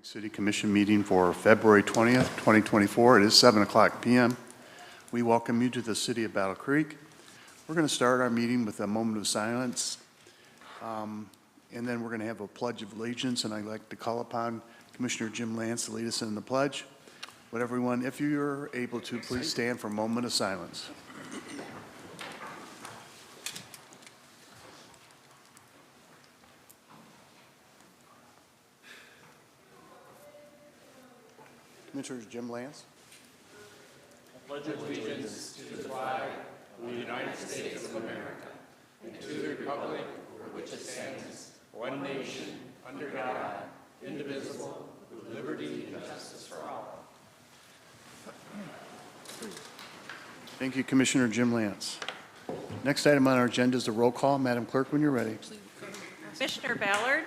City Commission meeting for February 20th, 2024. It is 7:00 p.m. We welcome you to the city of Battle Creek. We're going to start our meeting with a moment of silence, and then we're going to have a pledge of allegiance, and I'd like to call upon Commissioner Jim Lance to lead us in the pledge. Would everyone, if you're able to, please stand for a moment of silence. Commissioner Jim Lance. Pledge allegiance to the flag of the United States of America and to the republic for which it stands, one nation, under God, indivisible, with liberty and justice for all. Thank you, Commissioner Jim Lance. Next item on our agenda is the roll call. Madam Clerk, when you're ready. Commissioner Ballard,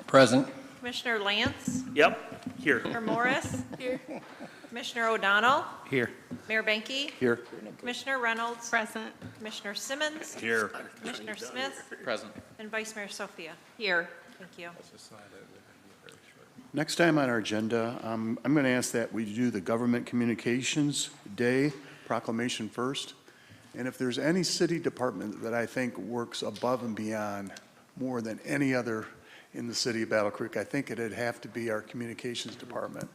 Present. Commissioner Lance, Yep, here. Commissioner Morris, here. Commissioner O'Donnell, Here. Mayor Benke, Here. Commissioner Reynolds, present. Commissioner Simmons, Here. Commissioner Smith, Present. and Vice Mayor Sophia. Here. Thank you. Next time on our agenda, I'm going to ask that we do the Government Communications Day proclamation first. And if there's any city department that I think works above and beyond more than any other in the city of Battle Creek, I think it'd have to be our communications department.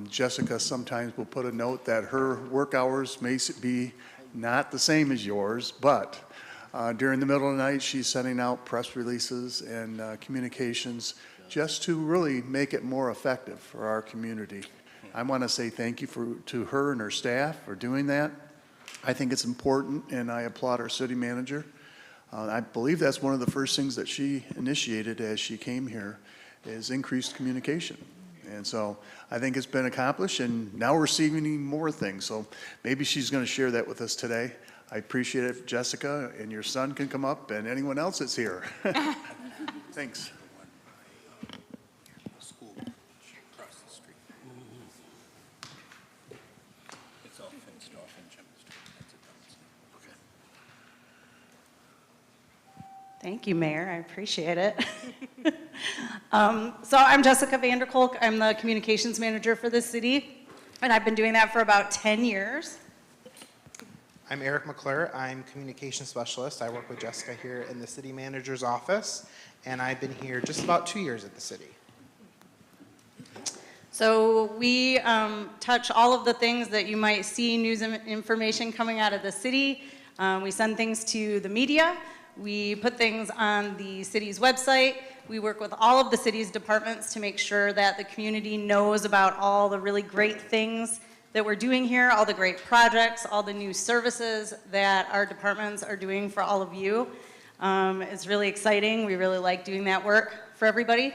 Jessica sometimes will put a note that her work hours may be not the same as yours, but during the middle of the night, she's sending out press releases and communications just to really make it more effective for our community. I want to say thank you to her and her staff for doing that. I think it's important, and I applaud our city manager. I believe that's one of the first things that she initiated as she came here is increased communication. And so I think it's been accomplished, and now we're receiving more things. So maybe she's going to share that with us today. I appreciate it if Jessica and your son can come up and anyone else that's here. Thanks. Thank you, Mayor. I appreciate it. So I'm Jessica Vanderkolk. I'm the communications manager for the city, and I've been doing that for about 10 years. I'm Eric McClure. I'm communication specialist. I work with Jessica here in the city manager's office, and I've been here just about 2 years at the city. So we touch all of the things that you might see, news and information coming out of the city. We send things to the media. We put things on the city's website. We work with all of the city's departments to make sure that the community knows about all the really great things that we're doing here, all the great projects, all the new services that our departments are doing for all of you. It's really exciting. We really like doing that work for everybody.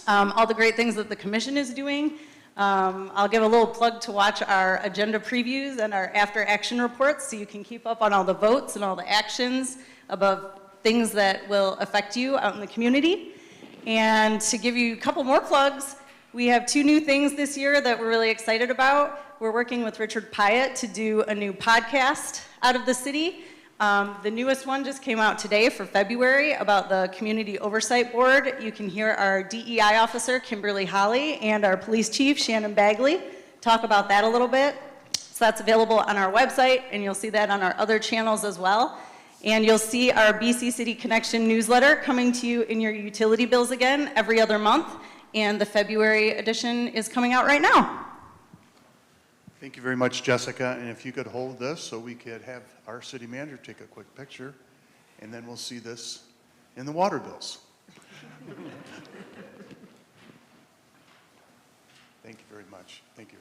All the great things that the commission is doing. I'll give a little plug to watch our agenda previews and our after action reports so you can keep up on all the votes and all the actions about things that will affect you out in the community. And to give you a couple more plugs, we have 2 new things this year that we're really excited about. We're working with Richard Pyatt to do a new podcast out of the city. The newest one just came out today for February about the Community Oversight Board. You can hear our DEI officer, Kimberly Holly, and our police chief, Shannon Bagley, talk about that a little bit. So that's available on our website, and you'll see that on our other channels as well. And you'll see our BC City Connection newsletter coming to you in your utility bills again every other month. And the February edition is coming out right now. Thank you very much, Jessica. And if you could hold this so we could have our city manager take a quick picture, and then we'll see this in the water bills. Thank you very much. Thank you.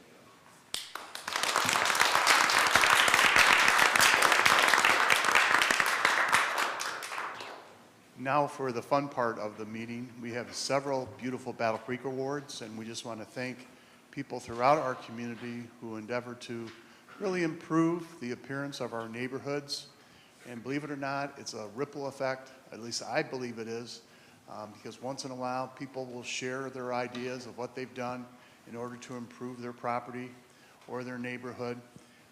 Now for the fun part of the meeting, we have several beautiful Battle Creek awards, and we just want to thank people throughout our community who endeavor to really improve the appearance of our neighborhoods. And believe it or not, it's a ripple effect, at least I believe it is, because once in a while people will share their ideas of what they've done in order to improve their property or their neighborhood.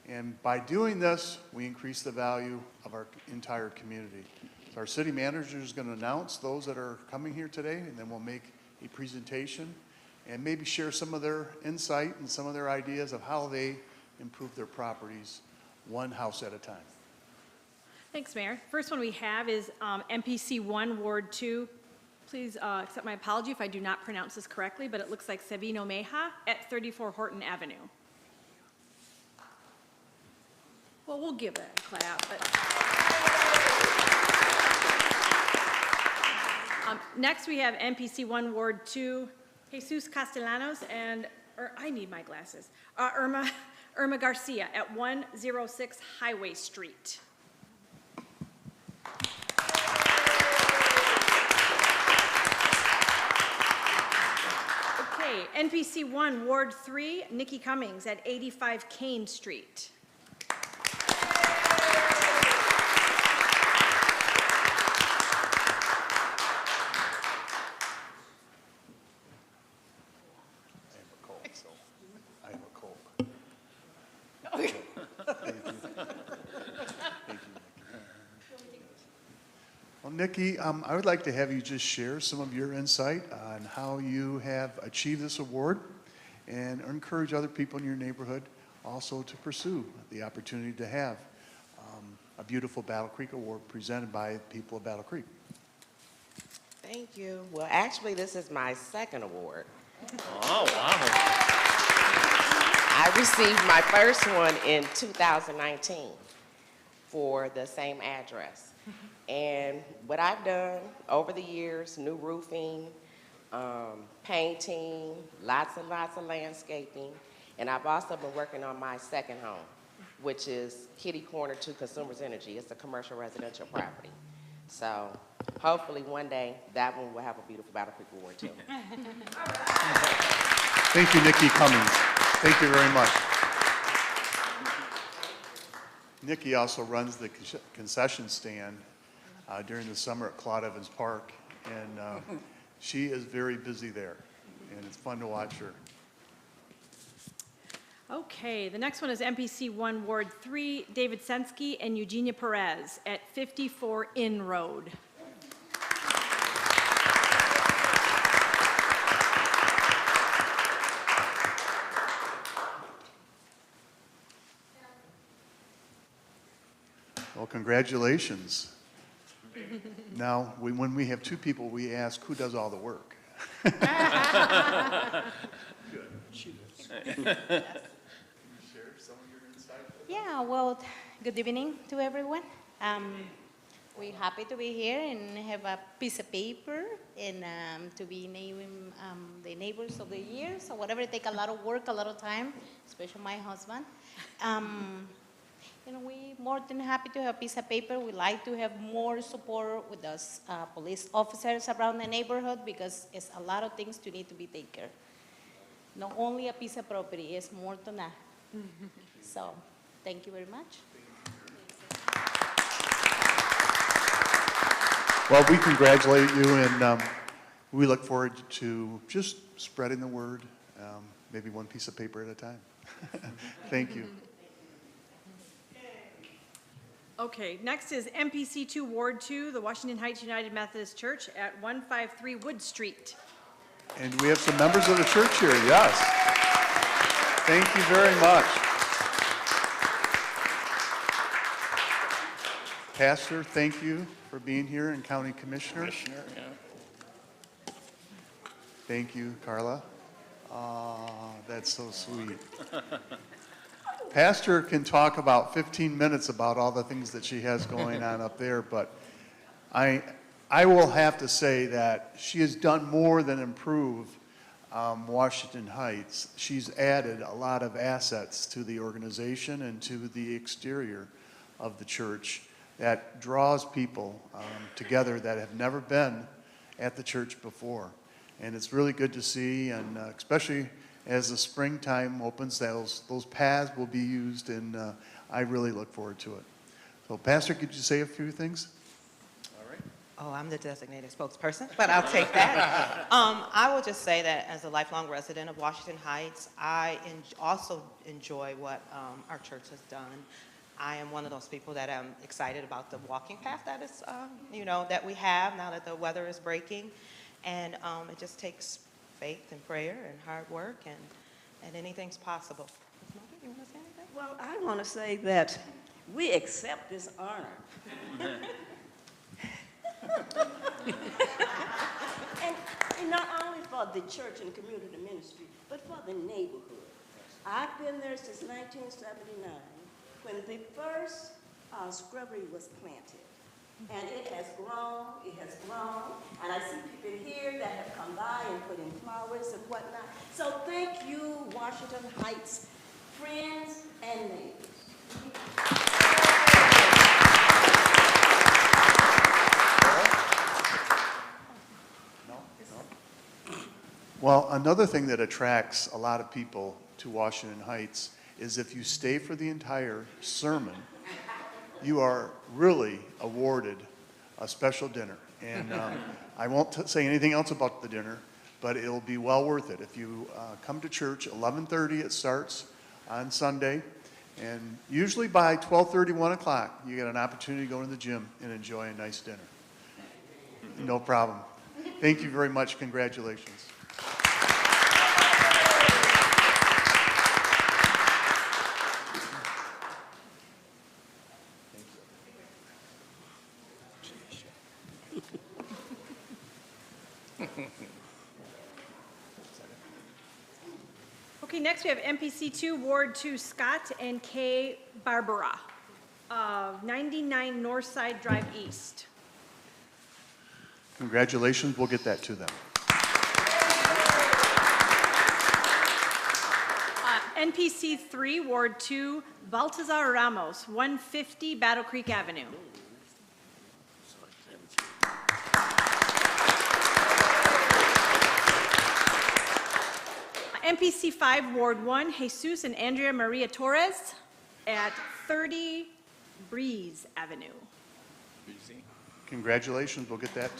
And by doing this, we increase the value of our entire community. So our city manager is going to announce those that are coming here today, and then we'll make a presentation. and maybe share some of their insight and some of their ideas of how they improve their properties one house at a time. Thanks, Mayor. First one we have is MPC 1, Ward 2. Please accept my apology if I do not pronounce this correctly, but it looks like Savino Meja at 34 Horton Avenue. Well, we'll give it a clap. Next, we have MPC 1, Ward 2, Jesus Castellanos and, I need my glasses, Irma Garcia at 106 Highway Street. Okay, NPC 1, Ward 3, Nikki Cummings at 85 Kane Street. I have a cold. Thank you. Thank you, Nikki. Well, Nikki, I would like to have you just share some of your insight on how you have achieved this award and encourage other people in your neighborhood also to pursue the opportunity to have a beautiful Battle Creek Award presented by people of Battle Creek. Thank you. Well, actually, this is my second award. Oh, wow. I received my first one in 2019 for the same address. And what I've done over the years, new roofing, painting, lots and lots of landscaping, and I've also been working on my second home, which is Kitty Corner 2 Consumers Energy. It's a commercial residential property. So hopefully one day that one will have a beautiful Battle Creek Award too. Thank you, Nikki Cummings. Thank you very much. Nikki also runs the concession stand during the summer at Claude Evans Park, and she is very busy there, and it's fun to watch her. Okay, the next one is MPC 1, Ward 3, David Sensky and Eugenia Perez at 54 Inn Road. Well, congratulations. Now, when we have two people, we ask who does all the work. Yeah, well, good evening to everyone. We're happy to be here and have a piece of paper and to be naming the neighbors of the year. So whatever, it take a lot of work, a lot of time, especially my husband. You know, we more than happy to have a piece of paper. We like to have more support with us police officers around the neighborhood because it's a lot of things to need to be taken care. Not only a piece of property, it's more than that. So, thank you very much. Well, we congratulate you, and we look forward to just spreading the word, maybe one piece of paper at a time. Thank you. Okay, next is MPC 2, Ward 2, the Washington Heights United Methodist Church at 153 Wood Street. And we have some members of the church here, yes. Thank you very much. Pastor, thank you for being here, and County Commissioner. Commissioner, yeah. Thank you, Carla. That's so sweet. Pastor can talk about 15 minutes about all the things that she has going on up there, but I will have to say that she has done more than improve Washington Heights. She's added a lot of assets to the organization and to the exterior of the church that draws people together that have never been at the church before. And it's really good to see, and especially as the springtime opens, those paths will be used, and I really look forward to it. So, Pastor, could you say a few things? All right. Oh, I'm the designated spokesperson, but I'll take that. I will just say that as a lifelong resident of Washington Heights, I also enjoy what our church has done. I am one of those people that am excited about the walking path that is, that we have now that the weather is breaking, and it just takes faith and prayer and hard work, and anything's possible. Ms. Mulder, you want to say anything? Well, I want to say that we accept this honor. and not only for the church and community ministry, but for the neighborhood. I've been there since 1979 when the first shrubbery was planted. And it has grown, and I see people here that have come by and put in flowers and whatnot. So thank you, Washington Heights friends and neighbors. Well, another thing that attracts a lot of people to Washington Heights is if you stay for the entire sermon, you are really awarded a special dinner. And I won't say anything else about the dinner, but it'll be well worth it. If you come to church, 11:30 it starts on Sunday, and usually by 12:30, 1 o'clock, you get an opportunity to go to the gym and enjoy a nice dinner. No problem. Thank you very much. Congratulations. Okay, next we have MPC 2, Ward 2, Scott and Kay Barbara, 99 Northside Drive East. Congratulations. We'll get that to them. NPC 3, Ward 2, Baltazar Ramos, 150 Battle Creek Avenue. NPC 5, Ward 1, Jesus and Andrea Maria Torres at 30 Breeze Avenue. Congratulations. We'll get that.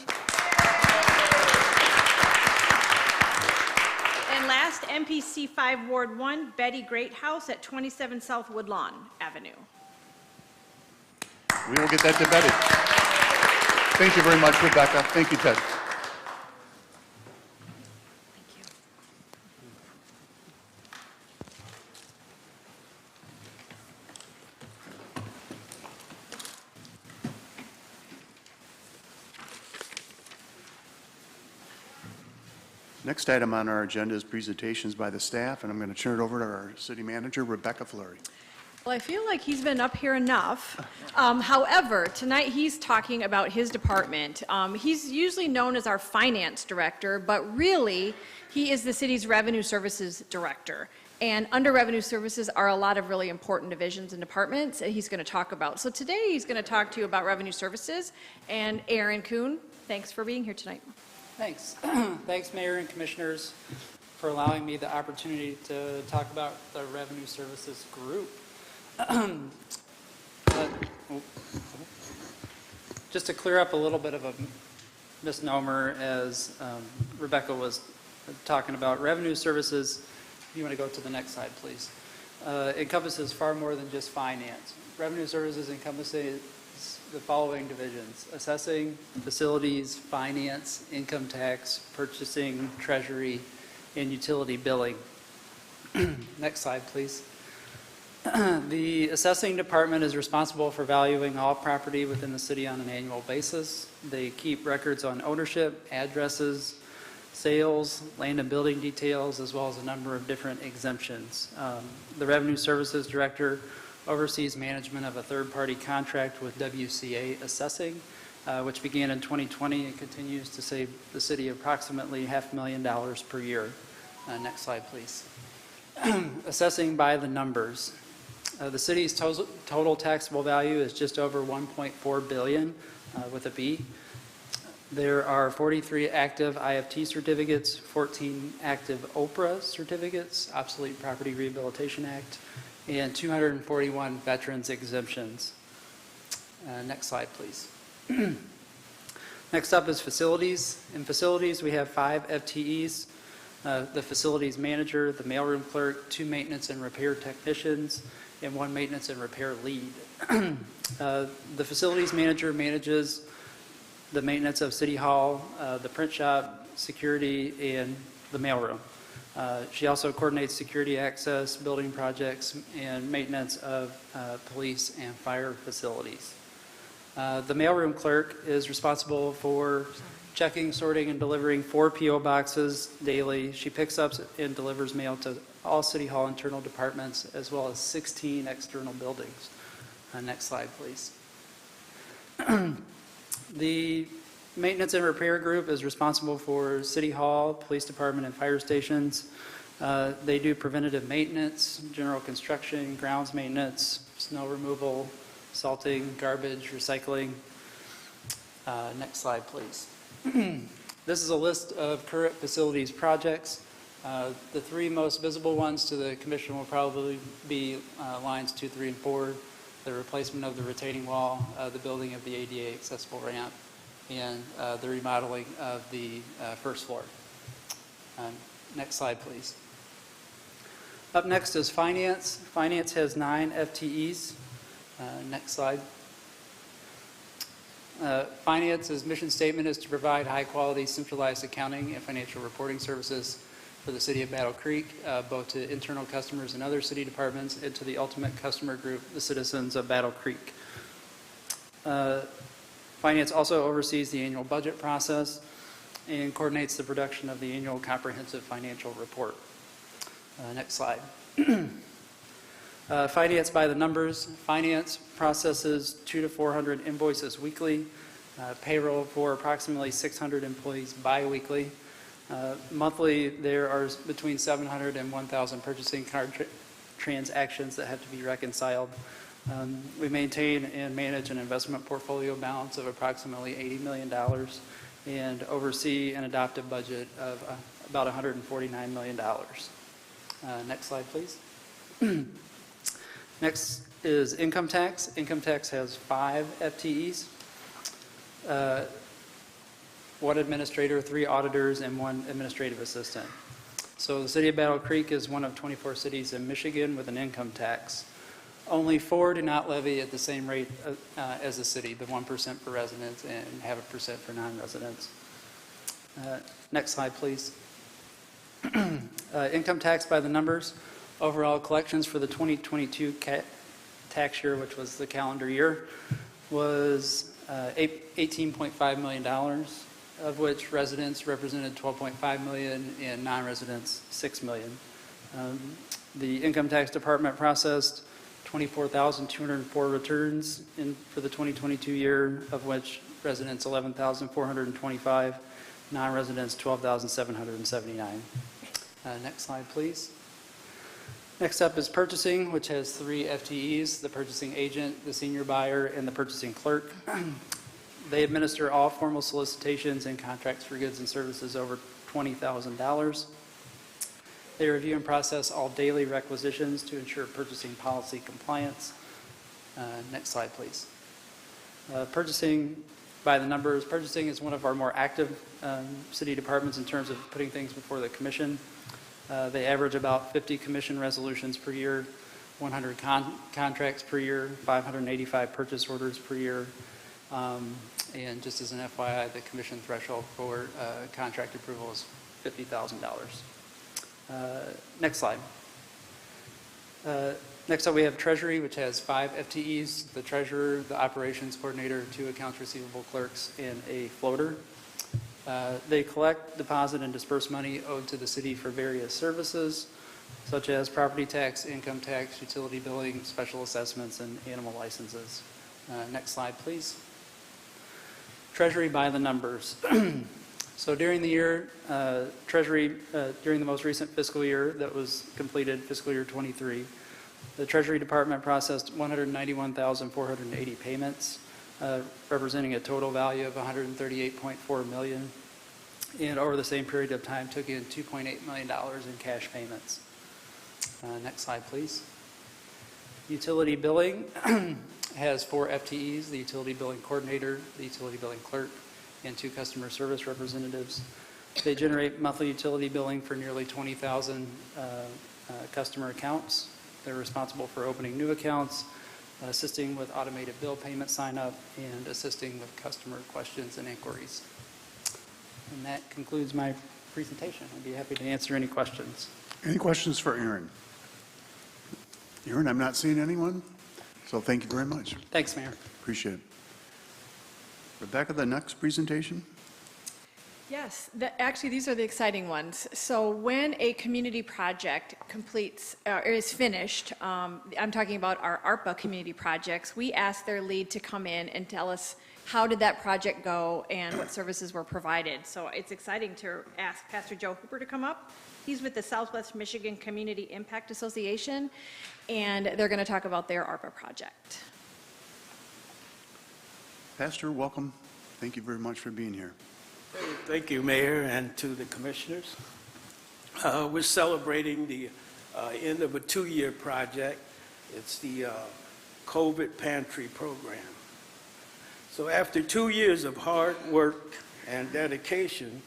And last, NPC 5, Ward 1, Betty Greathouse at 27 South Woodlawn Avenue. We will get that to Betty. Thank you very much, Rebecca. Thank you, Ted. Next item on our agenda is presentations by the staff, and I'm going to turn it over to our city manager, Rebecca Fleury. Well, I feel like he's been up here enough. However, tonight he's talking about his department. He's usually known as our finance director, but really, he is the city's revenue services director. And under revenue services are a lot of really important divisions and departments that he's going to talk about. So today he's going to talk to you about revenue services. And Aaron Kuhn, thanks for being here tonight. Thanks. Thanks, Mayor and Commissioners, for allowing me the opportunity to talk about the Revenue Services Group. Just to clear up a little bit of a misnomer, as Rebecca was talking about, revenue services, if you want to go to the next slide, please, encompasses far more than just finance. Revenue services encompasses the following divisions: assessing, facilities, finance, income tax, purchasing, treasury, and utility billing. Next slide, please. The assessing department is responsible for valuing all property within the city on an annual basis. They keep records on ownership, addresses, sales, land and building details, as well as a number of different exemptions. The Revenue Services Director oversees management of a third-party contract with WCA Assessing, which began in 2020 and continues to save the city approximately $500,000 per year. Next slide, please. Assessing by the numbers. The city's total taxable value is just over $1.4 billion with a B. There are 43 active IFT certificates, 14 active OPRA certificates, Obsolete Property Rehabilitation Act, and 241 veterans exemptions. Next slide, please. Next up is facilities. In facilities, we have 5 FTEs, the facilities manager, the mailroom clerk, 2 maintenance and repair technicians, and 1 maintenance and repair lead. The facilities manager manages the maintenance of City Hall, the print shop, security, and the mailroom. She also coordinates security access, building projects, and maintenance of police and fire facilities. The mailroom clerk is responsible for checking, sorting, and delivering 4 P.O. boxes daily. She picks up and delivers mail to all City Hall internal departments, as well as 16 external buildings. Next slide, please. The maintenance and repair group is responsible for City Hall, Police Department, and fire stations. They do preventative maintenance, general construction, grounds maintenance, snow removal, salting, garbage, recycling. Next slide, please. This is a list of current facilities projects. The 3 most visible ones to the commission will probably be lines 2, 3, and 4, the replacement of the retaining wall, the building of the ADA accessible ramp, and the remodeling of the first floor. Next slide, please. Up next is finance. Finance has 9 FTEs. Next slide. Finance's mission statement is to provide high-quality, centralized accounting and financial reporting services for the city of Battle Creek, both to internal customers and other city departments, and to the ultimate customer group, the citizens of Battle Creek. Finance also oversees the annual budget process and coordinates the production of the annual comprehensive financial report. Next slide. Finance by the numbers. Finance processes 200 to 400 invoices weekly, payroll for approximately 600 employees bi-weekly. Monthly, there are between 700 and 1,000 purchasing card transactions that have to be reconciled. We maintain and manage an investment portfolio balance of approximately $80 million and oversee an adopted budget of about $149 million. Next slide, please. Next is income tax. Income tax has 5 FTEs, 1 administrator, 3 auditors, and 1 administrative assistant. So the city of Battle Creek is one of 24 cities in Michigan with an income tax. Only 4 do not levy at the same rate as the city, the 1% for residents and 0.5% for non-residents. Next slide, please. Income tax by the numbers. Overall collections for the 2022 tax year, which was the calendar year, was $18.5 million, of which residents represented $12.5 million and non-residents $6 million. The income tax department processed 24,204 returns for the 2022 year, of which residents 11,425, non-residents 12,779. Next slide, please. Next up is purchasing, which has 3 FTEs, the purchasing agent, the senior buyer, and the purchasing clerk. They administer all formal solicitations and contracts for goods and services over $20,000. They review and process all daily requisitions to ensure purchasing policy compliance. Next slide, please. Purchasing by the numbers. Purchasing is one of our more active city departments in terms of putting things before the commission. They average about 50 commission resolutions per year, 100 contracts per year, 585 purchase orders per year. And just as an FYI, the commission threshold for contract approval is $50,000. Next slide. Next up, we have Treasury, which has 5 FTEs, the treasurer, the operations coordinator, 2 accounts receivable clerks, and a floater. They collect, deposit, and disperse money owed to the city for various services, such as property tax, income tax, utility billing, special assessments, and animal licenses. Next slide, please. Treasury by the numbers. So during the year, Treasury, during the most recent fiscal year that was completed, fiscal year 23, the Treasury Department processed 191,480 payments, representing a total value of $138.4 million, and over the same period of time took in $2.8 million in cash payments. Next slide, please. Utility billing has 4 FTEs, the utility billing coordinator, the utility billing clerk, and 2 customer service representatives. They generate monthly utility billing for nearly 20,000 customer accounts. They're responsible for opening new accounts, assisting with automated bill payment sign-up, and assisting with customer questions and inquiries. And that concludes my presentation. I'd be happy to answer any questions. Any questions for Aaron? Aaron, I'm not seeing anyone, so thank you very much. Thanks, Mayor. Appreciate it. Rebecca, the next presentation? Yes, actually, these are the exciting ones. So when a community project completes, or is finished, I'm talking about our ARPA community projects, we ask their lead to come in and tell us how did that project go and what services were provided. So it's exciting to ask Pastor Joe Hooper to come up. He's with the Southwest Michigan Community Impact Association, and they're going to talk about their ARPA project. Pastor, welcome. Thank you very much for being here. Thank you, Mayor, and to the commissioners. We're celebrating the end of a 2-year project. It's the COVID Pantry Program. So after 2 years of hard work and dedication,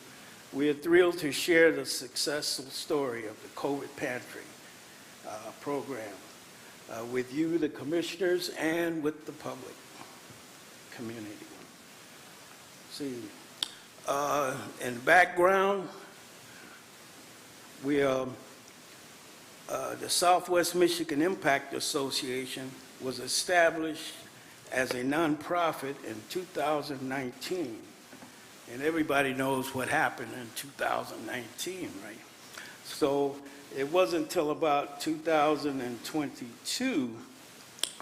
we are thrilled to share the successful story of the COVID Pantry Program with you, the commissioners, and with the public community. See. In background, we the Southwest Michigan Impact Association was established as a nonprofit in 2019, and everybody knows what happened in 2019, right? So it wasn't until about 2022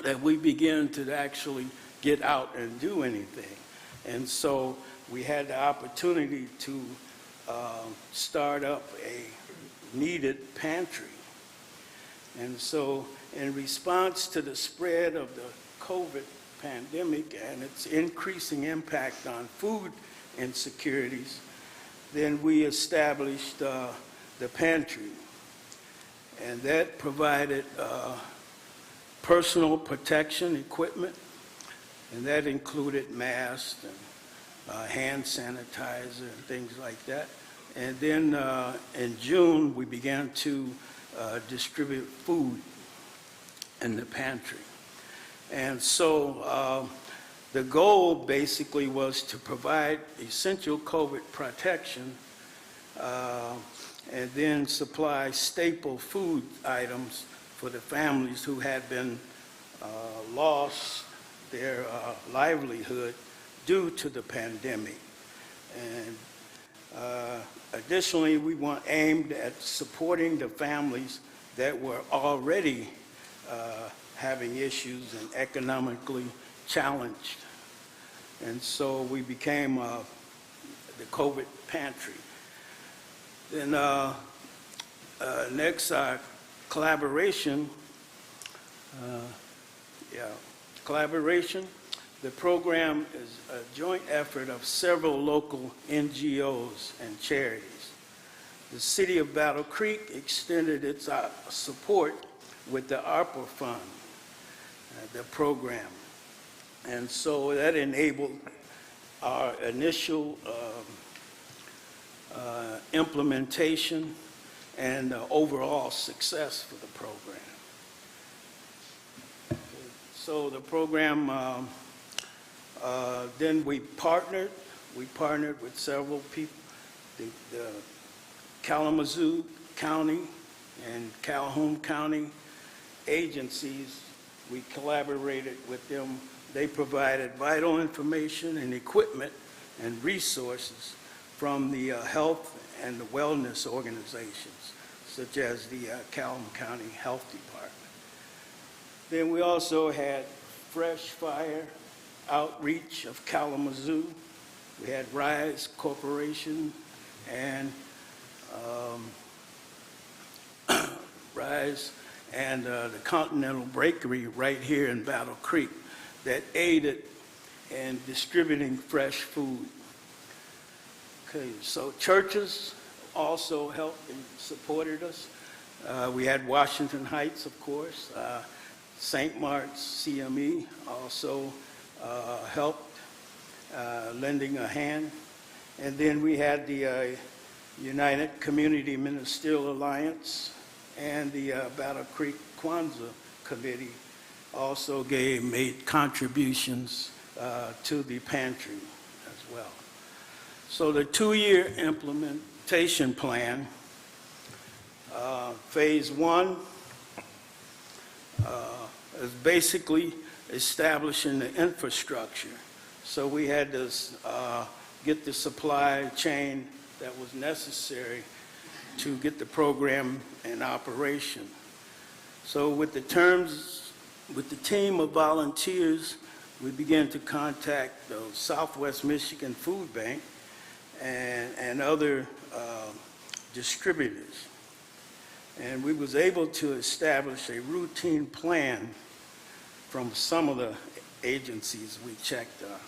that we began to actually get out and do anything, and so we had the opportunity to start up a needed pantry. And so in response to the spread of the COVID pandemic and its increasing impact on food insecurities, then we established the pantry. And that provided personal protection equipment, and that included masks and hand sanitizer and things like that. And then in June, we began to distribute food in the pantry. And so the goal basically was to provide essential COVID protection and then supply staple food items for the families who had been lost their livelihood due to the pandemic. And additionally, we aimed at supporting the families that were already having issues and economically challenged. And so we became the COVID Pantry. Then next, our collaboration. Collaboration. The program is a joint effort of several local NGOs and charities. The City of Battle Creek extended its support with the ARPA fund, the program. And so that enabled our initial implementation and overall success for the program. So the program, then we partnered with several people, the Kalamazoo County and Calhoun County agencies. We collaborated with them. They provided vital information and equipment and resources from the health and the wellness organizations, such as the Calhoun County Health Department. Then we also had Fresh Fire Outreach of Kalamazoo. We had Rise Corporation and the Continental Bakery right here in Battle Creek that aided in distributing fresh food. Okay, so churches also helped and supported us. We had Washington Heights, of course. St. Mark's CME also helped, lending a hand. And then we had the United Community Ministerial Alliance and the Battle Creek Kwanzaa Committee also made contributions to the pantry as well. So the 2-year implementation plan. Phase 1 is basically establishing the infrastructure. So we had to get the supply chain that was necessary to get the program in operation. So with the team of volunteers, we began to contact the Southwest Michigan Food Bank and other distributors. And we was able to establish a routine plan from some of the agencies we checked on.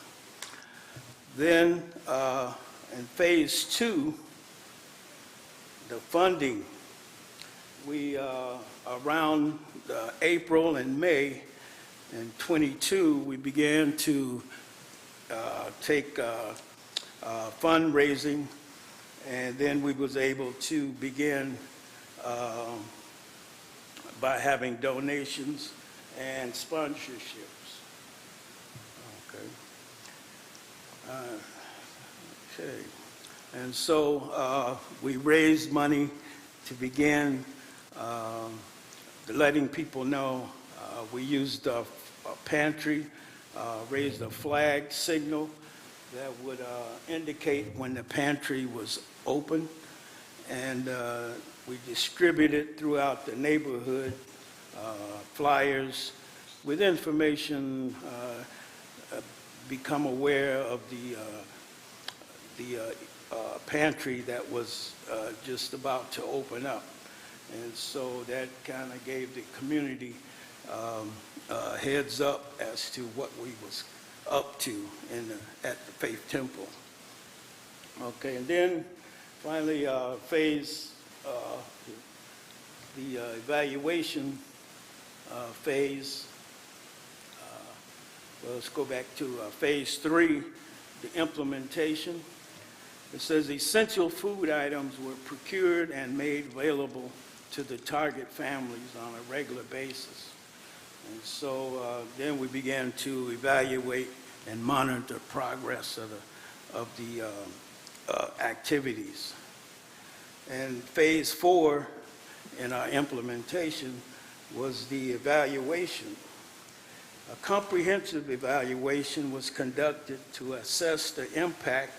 Then in phase 2, the funding, we around April and May in 22, we began to take fundraising, and then we was able to begin by having donations and sponsorships. Okay. Okay. And so we raised money to begin letting people know. We used a pantry, raised a flag signal that would indicate when the pantry was open, and we distributed throughout the neighborhood flyers with information, become aware of the pantry that was just about to open up. And so that kind of gave the community heads up as to what we was up to at the Faith Temple. Okay, and then finally phase, the evaluation phase. Well, let's go back to phase 3, the implementation. It says essential food items were procured and made available to the target families on a regular basis. And so then we began to evaluate and monitor progress of the activities. And phase 4 in our implementation was the evaluation. A comprehensive evaluation was conducted to assess the impact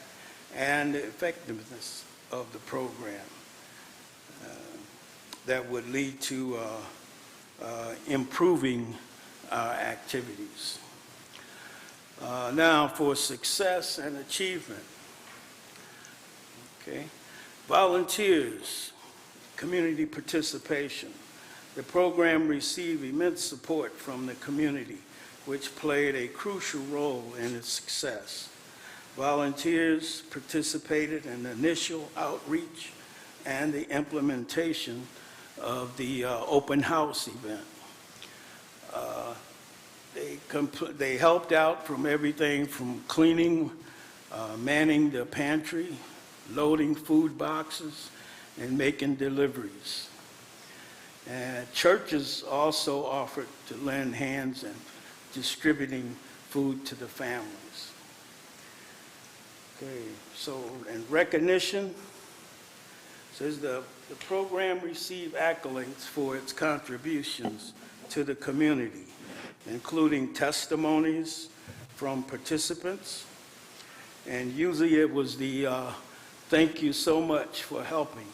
and the effectiveness of the program that would lead to improving our activities. Now for success and achievement. Okay. Volunteers, community participation. The program received immense support from the community, which played a crucial role in its success. Volunteers participated in the initial outreach and the implementation of the open house event. They helped out from everything from cleaning, manning the pantry, loading food boxes, and making deliveries. And churches also offered to lend hands in distributing food to the families. Okay, so in recognition, says the program received accolades for its contributions to the community, including testimonies from participants, and usually it was the thank you so much for helping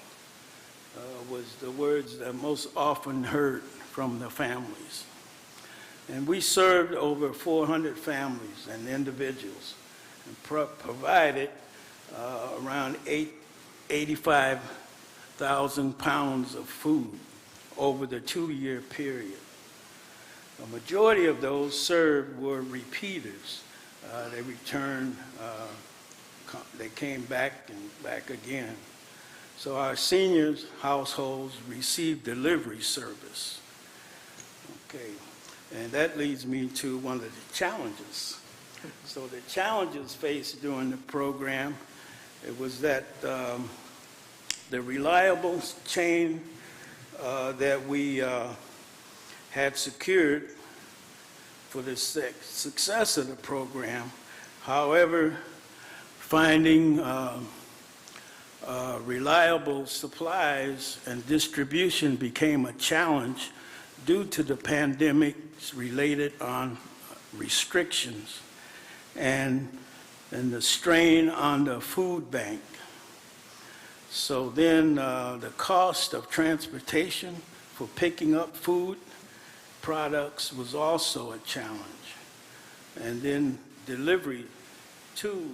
was the words that most often heard from the families. And we served over 400 families and individuals and provided around 85,000 pounds of food over the 2-year period. A majority of those served were repeaters. They returned, they came back and back again. So our seniors' households received delivery service. Okay, and that leads me to one of the challenges. So the challenges faced during the program, it was that the reliable chain that we had secured for the success of the program. However, finding reliable supplies and distribution became a challenge due to the pandemic's related on restrictions and the strain on the food bank. So then the cost of transportation for picking up food products was also a challenge. And then delivery to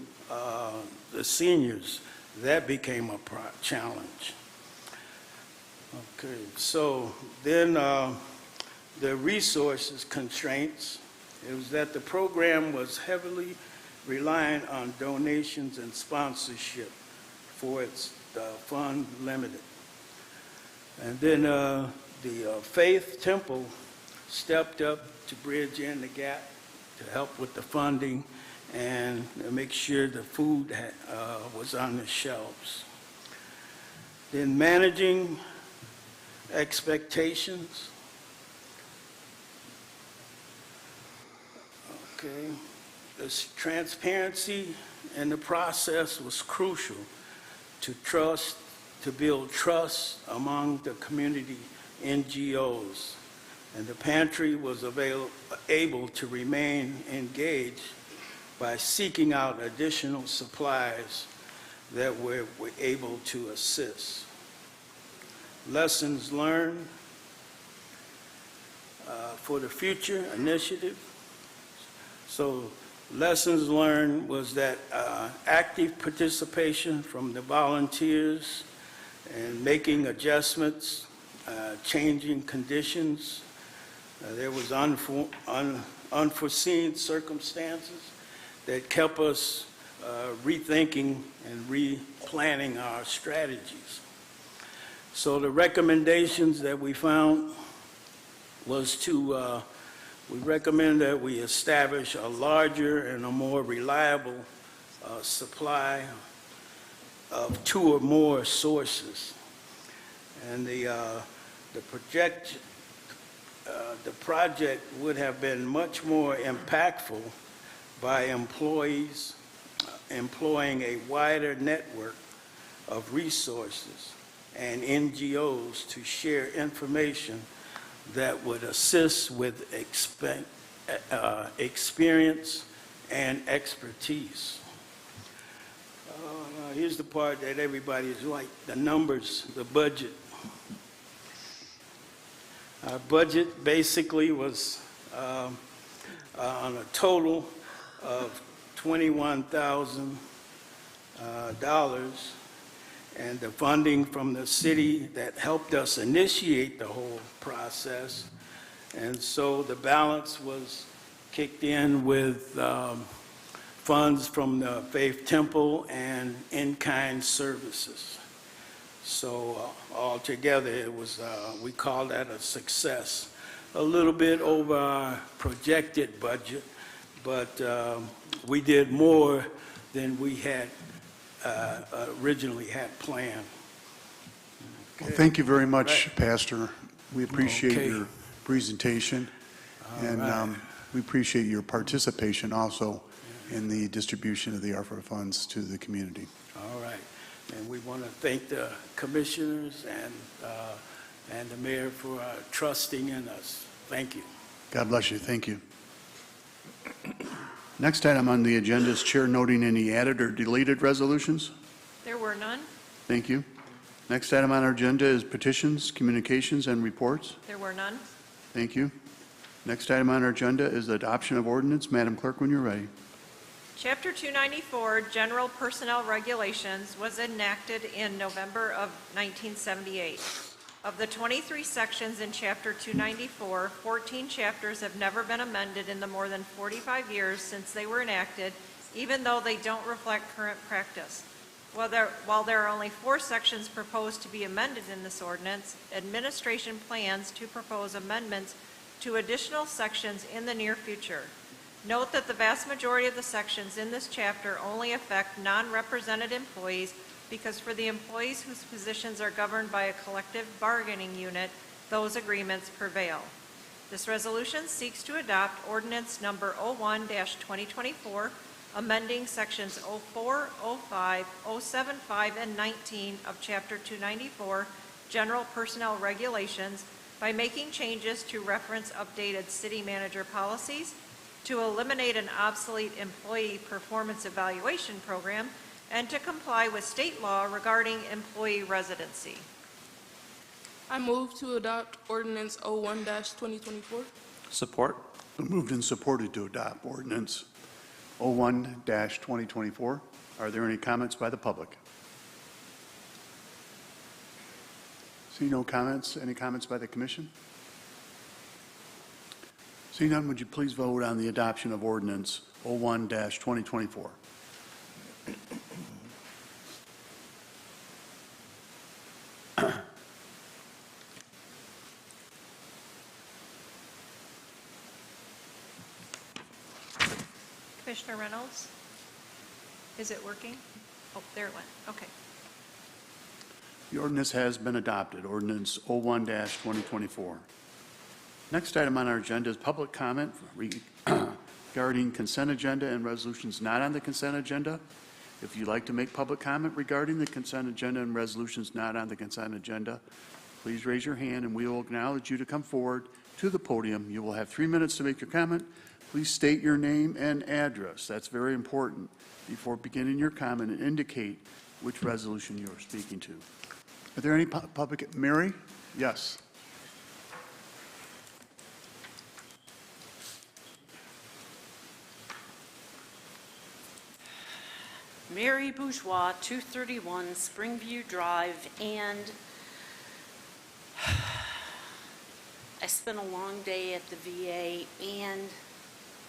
the seniors, that became a challenge. Okay, so then the resources constraints, it was that the program was heavily reliant on donations and sponsorship for its fund limited. And then the Faith Temple stepped up to bridge in the gap to help with the funding and make sure the food was on the shelves. Then managing expectations. Okay. This transparency in the process was crucial to build trust among the community NGOs. And the pantry was able to remain engaged by seeking out additional supplies that were able to assist. Lessons learned for the future initiative. So lessons learned was that active participation from the volunteers and making adjustments, changing conditions. There was unforeseen circumstances that kept us rethinking and replanning our strategies. So the recommendations that we found was to, we recommend that we establish a larger and a more reliable supply of 2 or more sources. And the project would have been much more impactful by employees employing a wider network of resources and NGOs to share information that would assist with experience and expertise. Now here's the part that everybody is like, the numbers, the budget. Our budget basically was on a total of $21,000, and the funding from the city that helped us initiate the whole process. And so the balance was kicked in with funds from the Faith Temple and in-kind services. So altogether, it was, we call that a success. A little bit over our projected budget, but we did more than we had originally had planned. Well, thank you very much, Pastor. We appreciate your presentation, and we appreciate your participation also in the distribution of the ARPA funds to the community. All right. And we want to thank the commissioners and the mayor for trusting in us. Thank you. God bless you. Thank you. Next item on the agenda is Chair noting any added or deleted resolutions. There were none. Thank you. Next item on our agenda is petitions, communications, and reports. There were none. Thank you. Next item on our agenda is adoption of ordinance. Madam Clerk, when you're ready. Chapter 294, General Personnel Regulations, was enacted in November of 1978. Of the 23 sections in Chapter 294, 14 chapters have never been amended in the more than 45 years since they were enacted, even though they don't reflect current practice. While there are only 4 sections proposed to be amended in this ordinance, administration plans to propose amendments to additional sections in the near future. Note that the vast majority of the sections in this chapter only affect non-represented employees, because for the employees whose positions are governed by a collective bargaining unit, those agreements prevail. This resolution seeks to adopt ordinance number 01-2024, amending sections 04, 05, 075, and 19 of Chapter 294, General Personnel Regulations, by making changes to reference updated city manager policies, to eliminate an obsolete employee performance evaluation program, and to comply with state law regarding employee residency. I move to adopt ordinance 01-2024. Support. Moved and supported to adopt ordinance 01-2024. Are there any comments by the public? See no comments. Any comments by the commission? See none, would you please vote on the adoption of ordinance 01-2024? Commissioner Reynolds? Is it working? Oh, there it went. Okay. The ordinance has been adopted, ordinance 01-2024. Next item on our agenda is public comment regarding consent agenda and resolutions not on the consent agenda. If you'd like to make public comment regarding the consent agenda and resolutions not on the consent agenda, please raise your hand and we will acknowledge you to come forward to the podium. You will have 3 minutes to make your comment. Please state your name and address. That's very important before beginning your comment and indicate which resolution you are speaking to. Are there any public? Mary? Yes. Mary Bourgeois, 231 Springview Drive, and I spent a long day at the VA, and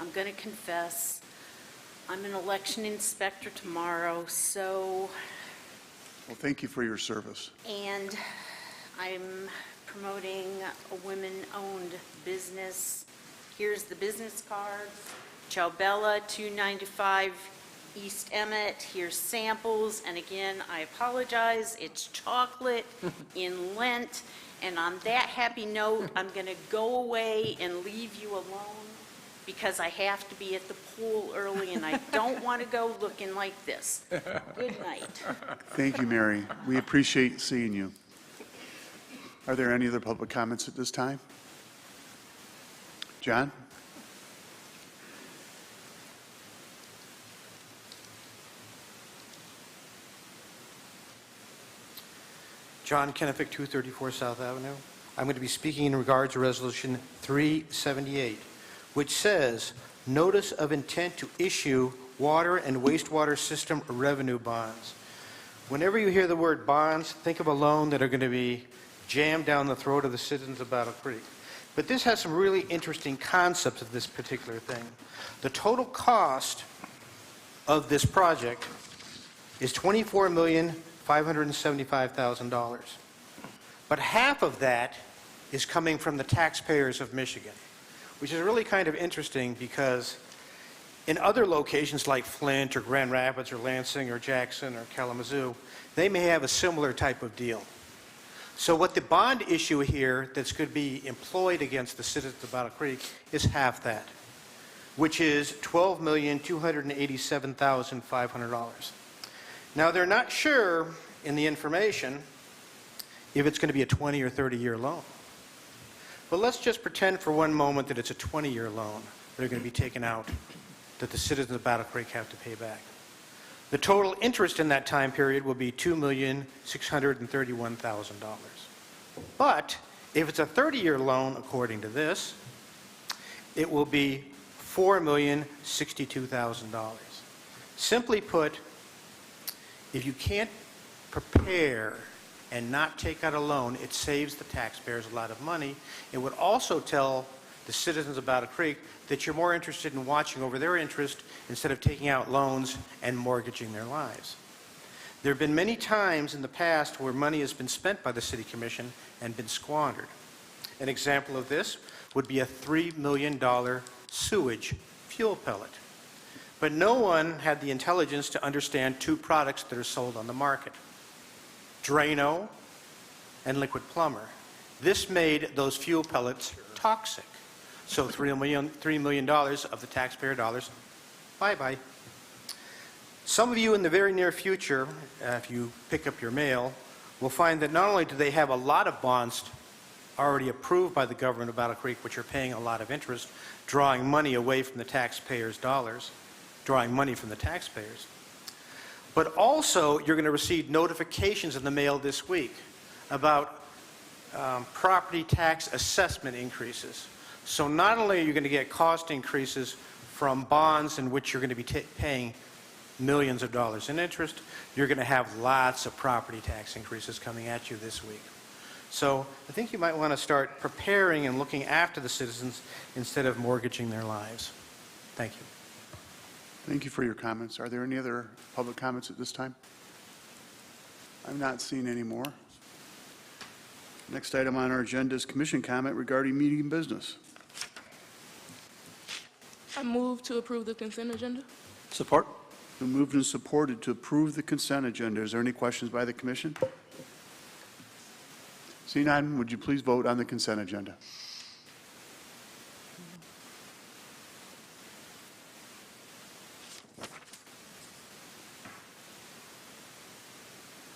I'm going to confess, I'm an election inspector tomorrow, so... Well, thank you for your service. And I'm promoting a women-owned business. Here's the business card. Ciao-Bella, 295 East Emmett. Here's samples. And again, I apologize. It's chocolate in Lent. And on that happy note, I'm going to go away and leave you alone because I have to be at the pool early and I don't want to go looking like this. Good night. Thank you, Mary. We appreciate seeing you. Are there any other public comments at this time? John? John Kennefic, 234 South Avenue. I'm going to be speaking in regards to Resolution 378, which says, Notice of Intent to Issue Water and Wastewater System Revenue Bonds. Whenever you hear the word bonds, think of a loan that are going to be jammed down the throat of the citizens of Battle Creek. But this has some really interesting concepts of this particular thing. The total cost of this project is $24,575,000. But half of that is coming from the taxpayers of Michigan, which is really kind of interesting because in other locations like Flint or Grand Rapids or Lansing or Jackson or Kalamazoo, they may have a similar type of deal. So what the bond issue here that's going to be employed against the citizens of Battle Creek is half that, which is $12,287,500. Now, they're not sure in the information if it's going to be a 20 or 30-year loan. But let's just pretend for one moment that it's a 20-year loan that are going to be taken out that the citizens of Battle Creek have to pay back. The total interest in that time period will be $2,631,000. But if it's a 30-year loan, according to this, it will be $4,062,000. Simply put, if you can't prepare and not take out a loan, it saves the taxpayers a lot of money. It would also tell the citizens of Battle Creek that you're more interested in watching over their interest instead of taking out loans and mortgaging their lives. There have been many times in the past where money has been spent by the City Commission and been squandered. An example of this would be a $3 million sewage fuel pellet. But no one had the intelligence to understand two products that are sold on the market, Drano and Liquid Plumber. This made those fuel pellets toxic. So $3 million of the taxpayer dollars, bye-bye. Some of you in the very near future, if you pick up your mail, will find that not only do they have a lot of bonds already approved by the government of Battle Creek, which are paying a lot of interest, drawing money away from the taxpayers' dollars, drawing money from the taxpayers, but also you're going to receive notifications in the mail this week about property tax assessment increases. So not only are you going to get cost increases from bonds in which you're going to be paying millions of dollars in interest, you're going to have lots of property tax increases coming at you this week. So I think you might want to start preparing and looking after the citizens instead of mortgaging their lives. Thank you. Thank you for your comments. Are there any other public comments at this time? I'm not seeing any more. Next item on our agenda is commission comment regarding meeting business. I move to approve the consent agenda. Support. Been moved and supported to approve the consent agenda. Is there any questions by the commission? Seeing none, would you please vote on the consent agenda?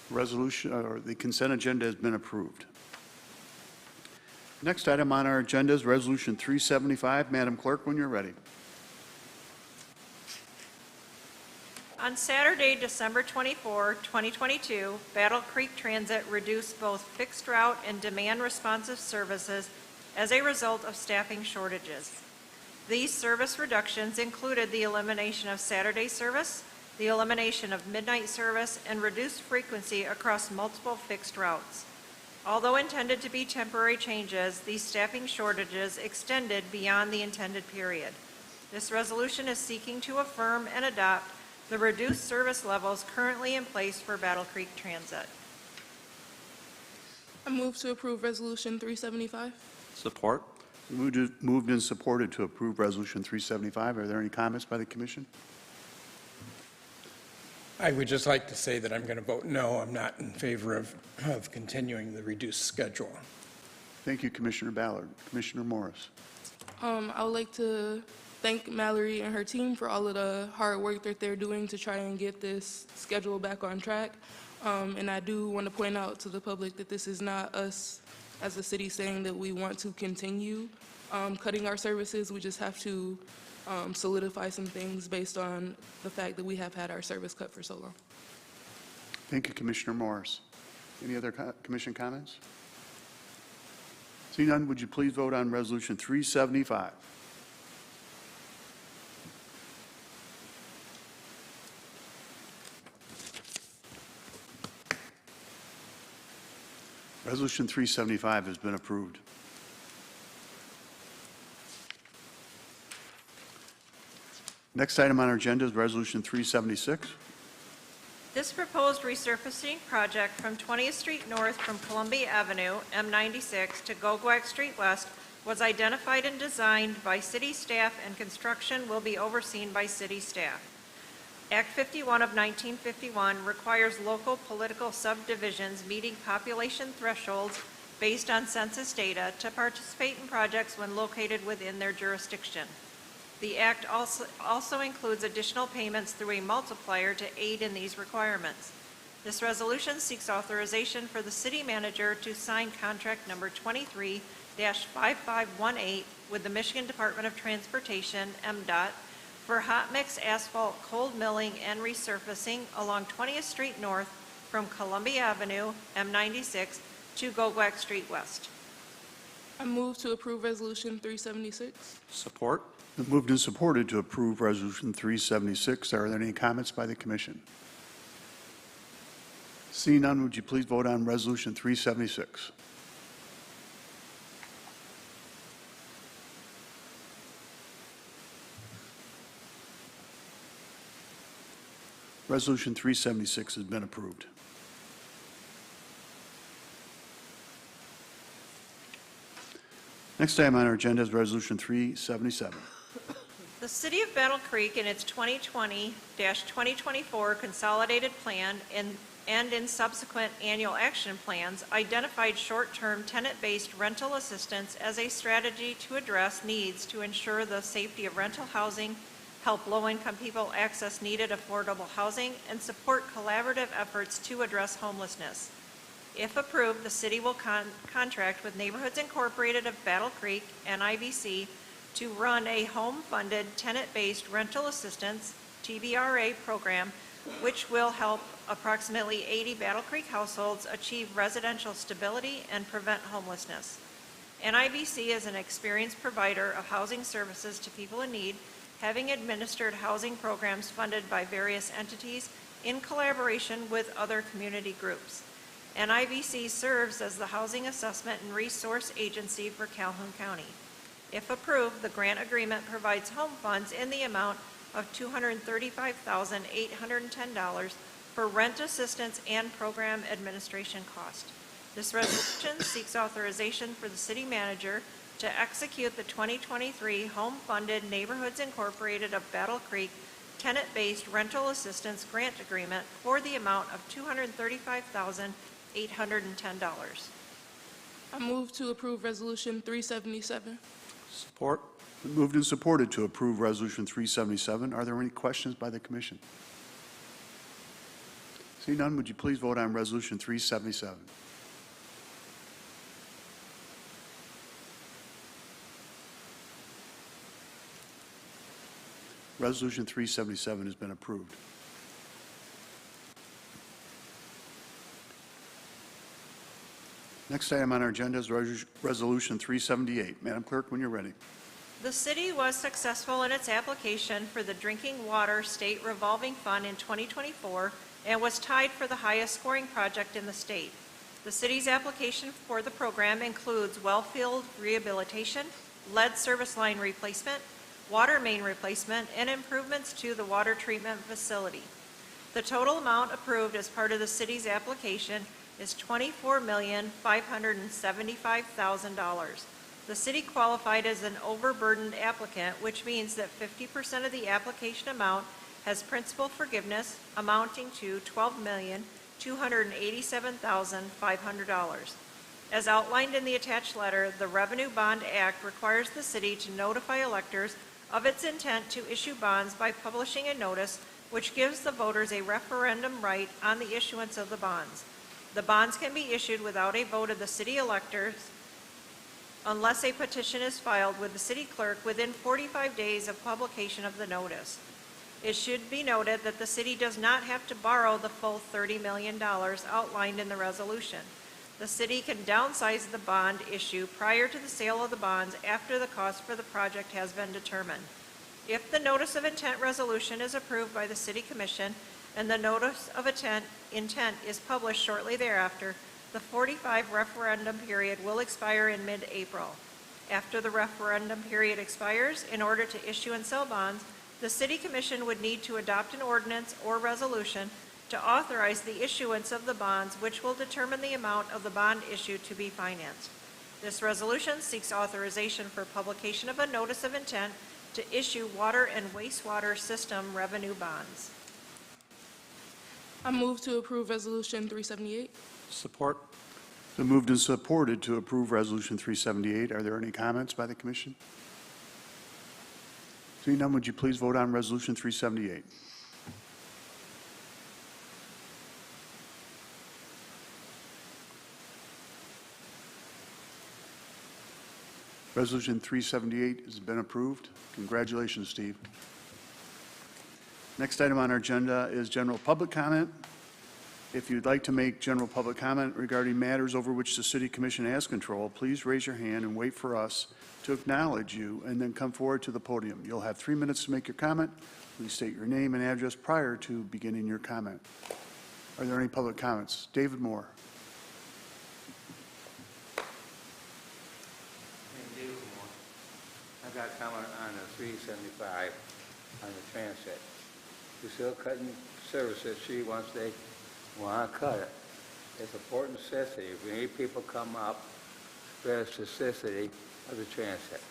Resolution, or the consent agenda has been approved. Next item on our agenda is Resolution 375. Madam Clerk, when you're ready. On Saturday, December 24, 2022, Battle Creek Transit reduced both fixed route and demand responsive services as a result of staffing shortages. These service reductions included the elimination of Saturday service, the elimination of midnight service, and reduced frequency across multiple fixed routes. Although intended to be temporary changes, these staffing shortages extended beyond the intended period. This resolution is seeking to affirm and adopt the reduced service levels currently in place for Battle Creek Transit. I move to approve Resolution 375. Support. Moved and supported to approve Resolution 375. Are there any comments by the commission? I would just like to say that I'm going to vote no. I'm not in favor of continuing the reduced schedule. Thank you, Commissioner Ballard. Commissioner Morris. I would like to thank Mallory and her team for all of the hard work that they're doing to try and get this schedule back on track. And I do want to point out to the public that this is not us as a city saying that we want to continue cutting our services. We just have to solidify some things based on the fact that we have had our service cut for so long. Thank you, Commissioner Morris. Any other commission comments? Seeing none, would you please vote on Resolution 375? Resolution 375 has been approved. Next item on our agenda is Resolution 376. This proposed resurfacing project from 20th Street North from Columbia Avenue, M96, to Gogwag Street West was identified and designed by city staff, and construction will be overseen by city staff. Act 51 of 1951 requires local political subdivisions meeting population thresholds based on census data to participate in projects when located within their jurisdiction. The act also includes additional payments through a multiplier to aid in these requirements. This resolution seeks authorization for the city manager to sign contract number 23-5518 with the Michigan Department of Transportation, MDOT, for hot mix asphalt cold milling and resurfacing along 20th Street North from Columbia Avenue, M96, to Gogwag Street West. I move to approve Resolution 376. Support. Moved and supported to approve Resolution 376. Are there any comments by the commission? Seeing none, would you please vote on Resolution 376? Resolution 376 has been approved. Next item on our agenda is Resolution 377. The City of Battle Creek in its 2020-2024 Consolidated Plan and in subsequent annual action plans identified short-term tenant-based rental assistance as a strategy to address needs to ensure the safety of rental housing help low-income people access needed affordable housing, and support collaborative efforts to address homelessness. If approved, the city will contract with Neighborhoods Incorporated of Battle Creek and IBC to run a home-funded, tenant-based rental assistance, TBRA program, which will help approximately 80 Battle Creek households achieve residential stability and prevent homelessness. NIBC is an experienced provider of housing services to people in need, having administered housing programs funded by various entities in collaboration with other community groups. NIBC serves as the Housing Assessment and Resource Agency for Calhoun County. If approved, the grant agreement provides home funds in the amount of $235,810 for rent assistance and program administration cost. This resolution seeks authorization for the city manager to execute the 2023 home-funded Neighborhoods Incorporated of Battle Creek tenant-based rental assistance grant agreement for the amount of $235,810. I move to approve Resolution 377. Support. Been moved and supported to approve Resolution 377. Are there any questions by the commission? Seeing none, would you please vote on Resolution 377? Resolution 377 has been approved. Next item on our agenda is Resolution 378. Madam Clerk, when you're ready. The city was successful in its application for the Drinking Water State Revolving Fund in 2024 and was tied for the highest scoring project in the state. The city's application for the program includes well field rehabilitation, lead service line replacement, water main replacement, and improvements to the water treatment facility. The total amount approved as part of the city's application is $24,575,000. The city qualified as an overburdened applicant, which means that 50% of the application amount has principal forgiveness amounting to $12,287,500. As outlined in the attached letter, the Revenue Bond Act requires the city to notify electors of its intent to issue bonds by publishing a notice which gives the voters a referendum right on the issuance of the bonds. The bonds can be issued without a vote of the city electors unless a petition is filed with the city clerk within 45 days of publication of the notice. It should be noted that the city does not have to borrow the full $30 million outlined in the resolution. The city can downsize the bond issue prior to the sale of the bonds after the cost for the project has been determined. If the notice of intent resolution is approved by the city commission and the notice of intent is published shortly thereafter, the 45 referendum period will expire in mid-April. After the referendum period expires, in order to issue and sell bonds, the city commission would need to adopt an ordinance or resolution to authorize the issuance of the bonds, which will determine the amount of the bond issue to be financed. This resolution seeks authorization for publication of a notice of intent to issue water and wastewater system revenue bonds. I move to approve Resolution 378. Support. Been moved and supported to approve Resolution 378. Are there any comments by the commission? Seeing none, would you please vote on Resolution 378? Resolution 378 has been approved. Congratulations, Steve. Next item on our agenda is general public comment. If you'd like to make general public comment regarding matters over which the City Commission has control, please raise your hand and wait for us to acknowledge you and then come forward to the podium. You'll have 3 minutes to make your comment. Please state your name and address prior to beginning your comment. Are there any public comments? David Moore. I've got a comment on the 375 on the transit. We're still cutting services. She wants, they want to cut it. It's important necessity. We need people come up for the necessity of the transit.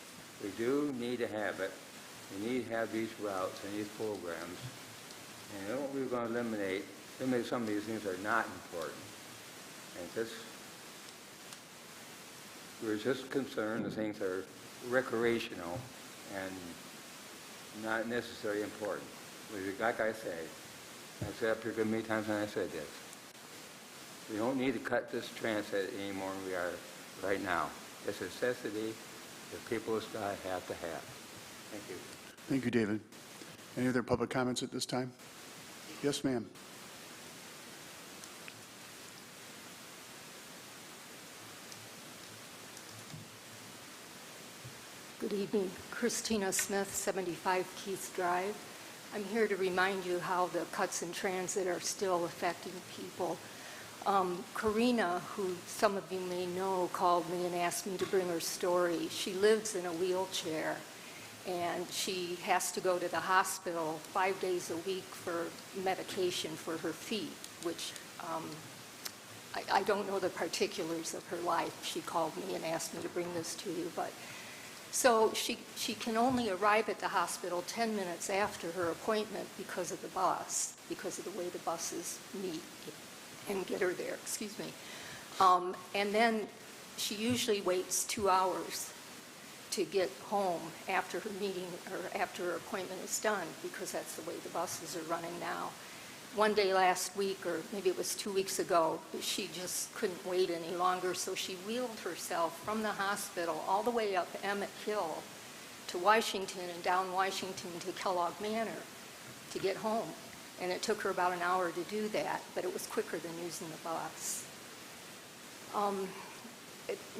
We do need to have it. We need to have these routes and these programs. And what we're going to eliminate some of these things are not important. And just, we're just concerned the things are recreational and not necessarily important. Like I say, I said up here many times when I said this, we don't need to cut this transit any more than we are right now. It's a necessity that people of Sky have to have. Thank you. Thank you, David. Any other public comments at this time? Yes, ma'am. Good evening. Christina Smith, 75 Keith Drive. I'm here to remind you how the cuts in transit are still affecting people. Karina, who some of you may know, called me and asked me to bring her story. She lives in a wheelchair, and she has to go to the hospital 5 days a week for medication for her feet, which I don't know the particulars of her life. She called me and asked me to bring this to you, but so she can only arrive at the hospital 10 minutes after her appointment because of the bus, because of the way the buses meet and get her there, excuse me. And then she usually waits 2 hours to get home after her meeting or after her appointment is done, because that's the way the buses are running now. One day last week, or maybe it was 2 weeks ago, she just couldn't wait any longer, so she wheeled herself from the hospital all the way up Emmett Hill to Washington and down Washington to Kellogg Manor to get home. And it took her about an hour to do that, but it was quicker than using the bus.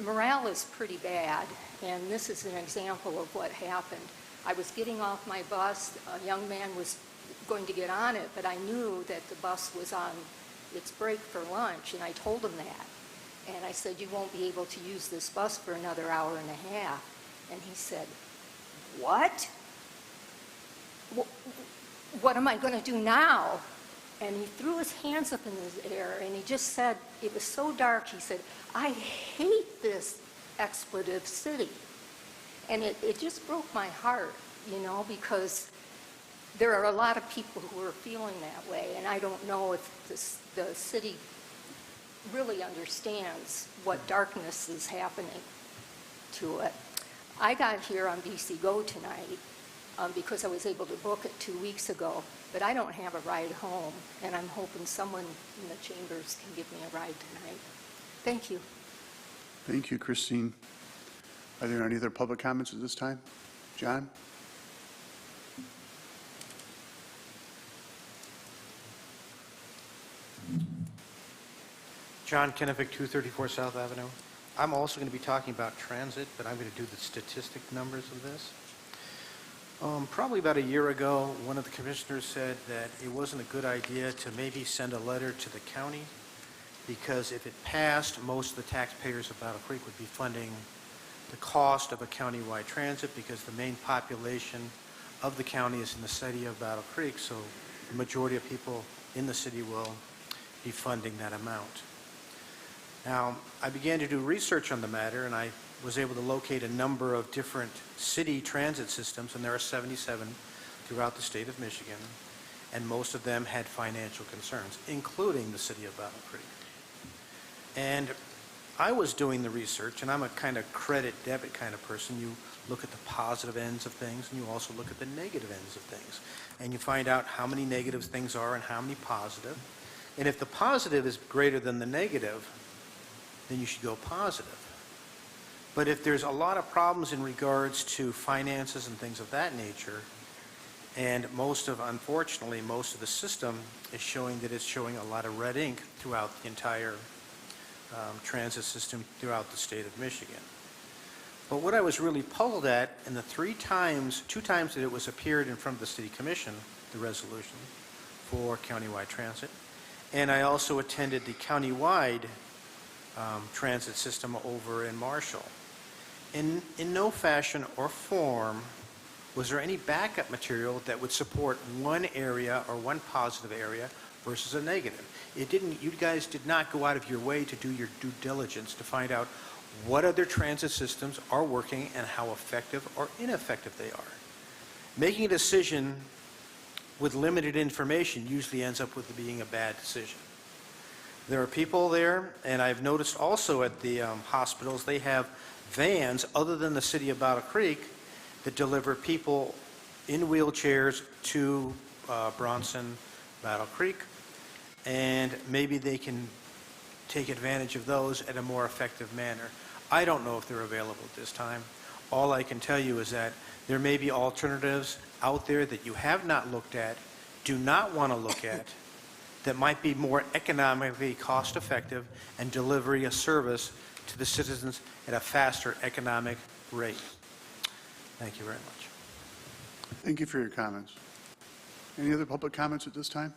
Morale is pretty bad, and this is an example of what happened. I was getting off my bus, a young man was going to get on it, but I knew that the bus was on its break for lunch, and I told him that. And I said, you won't be able to use this bus for another hour and a half. And he said, what? What am I going to do now? And he threw his hands up in the air, and he just said, it was so dark, he said, I hate this expletive city. And it just broke my heart, you know, because there are a lot of people who are feeling that way, and I don't know if the city really understands what darkness is happening to it. I got here on BC Go tonight because I was able to book it 2 weeks ago, but I don't have a ride home, and I'm hoping someone in the chambers can give me a ride tonight. Thank you. Thank you, Christine. Are there any other public comments at this time? John? John Kennevic, 234 South Avenue. I'm also going to be talking about transit, but I'm going to do the statistic numbers of this. Probably about a year ago, one of the commissioners said that it wasn't a good idea to maybe send a letter to the county, because if it passed, most of the taxpayers of Battle Creek would be funding the cost of a countywide transit, because the main population of the county is in the city of Battle Creek, so the majority of people in the city will be funding that amount. Now, I began to do research on the matter, and I was able to locate a number of different city transit systems, and there are 77 throughout the state of Michigan, and most of them had financial concerns, including the city of Battle Creek. And I was doing the research, and I'm a kind of credit debit kind of person. You look at the positive ends of things, and you also look at the negative ends of things, and you find out how many negative things are and how many positive. And if the positive is greater than the negative, then you should go positive. But if there's a lot of problems in regards to finances and things of that nature, and unfortunately, most of the system is showing that it's showing a lot of red ink throughout the entire transit system throughout the state of Michigan. But what I was really puzzled at, in the two times that it was appeared in front of the city commission, the resolution for countywide transit, and I also attended the countywide transit system over in Marshall. In no fashion or form was there any backup material that would support one area or one positive area versus a negative. You guys did not go out of your way to do your due diligence to find out what other transit systems are working and how effective or ineffective they are. Making a decision with limited information usually ends up with being a bad decision. There are people there, and I've noticed also at the hospitals, they have vans other than the city of Battle Creek that deliver people in wheelchairs to Bronson, Battle Creek, and maybe they can take advantage of those at a more effective manner. I don't know if they're available at this time. All I can tell you is that there may be alternatives out there that you have not looked at, do not want to look at, that might be more economically cost-effective and deliver a service to the citizens at a faster economic rate. Thank you very much. Thank you for your comments. Any other public comments at this time?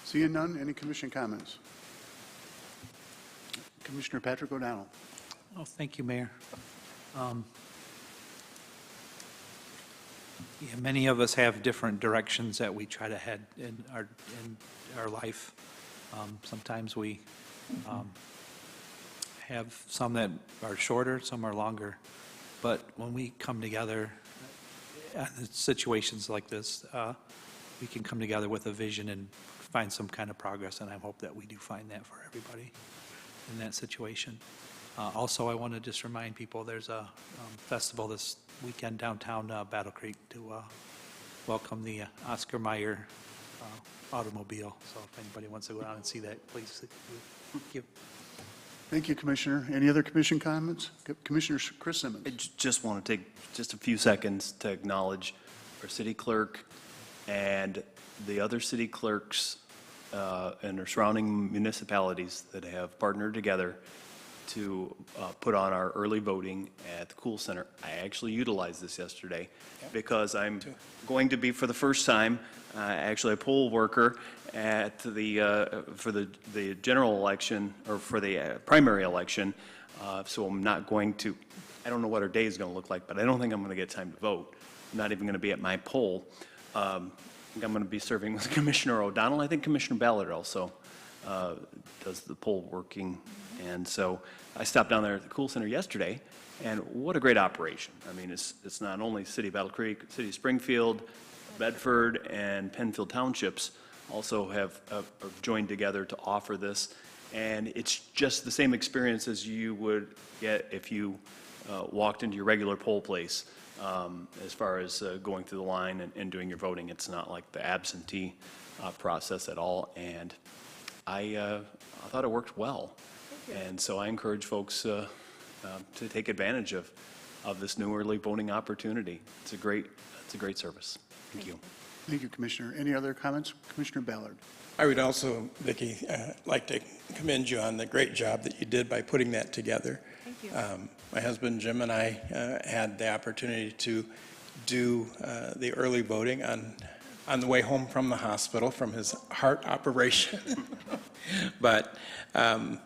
Seeing none, any commission comments? Commissioner Patrick O'Donnell. Oh, thank you, Mayor. Yeah, many of us have different directions that we try to head in our life. Sometimes we have some that are shorter, some are longer. But when we come together in situations like this, we can come together with a vision and find some kind of progress, and I hope that we do find that for everybody in that situation. Also, I want to just remind people there's a festival this weekend downtown Battle Creek to welcome the Oscar Mayer automobile. So if anybody wants to go down and see that, please give. Thank you, Commissioner. Any other commission comments? Commissioner Chris Simmons. I just want to take just a few seconds to acknowledge our city clerk and the other city clerks and our surrounding municipalities that have partnered together to put on our early voting at the Cool Center. I actually utilized this yesterday because I'm going to be, for the first time, actually a poll worker at the for the general election, or for the primary election. So I'm not going to, I don't know what our day is going to look like, but I don't think I'm going to get time to vote. I'm not even going to be at my poll. I think I'm going to be serving with Commissioner O'Donnell. I think Commissioner Ballard also does the poll working. And so I stopped down there at the Cool Center yesterday, and what a great operation. I mean, it's not only City of Battle Creek, City of Springfield, Bedford, and Penfield Townships also have joined together to offer this. And it's just the same experience as you would get if you walked into your regular poll place. As far as going through the line and doing your voting, it's not like the absentee process at all. And I thought it worked well. And so I encourage folks to take advantage of this new early voting opportunity. It's a great service. Thank you. Thank you, Commissioner. Any other comments? Commissioner Ballard. I would also, Vicki, like to commend you on the great job that you did by putting that together. Thank you. My husband Jim and I had the opportunity to do the early voting on the way home from the hospital from his heart operation. But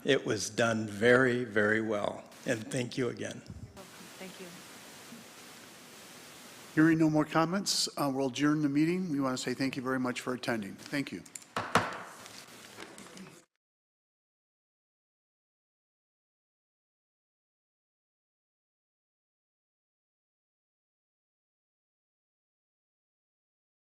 it was done very, very well. And thank you again. Thank you. Hearing no more comments, we'll adjourn the meeting. We want to say thank you very much for attending. Thank you.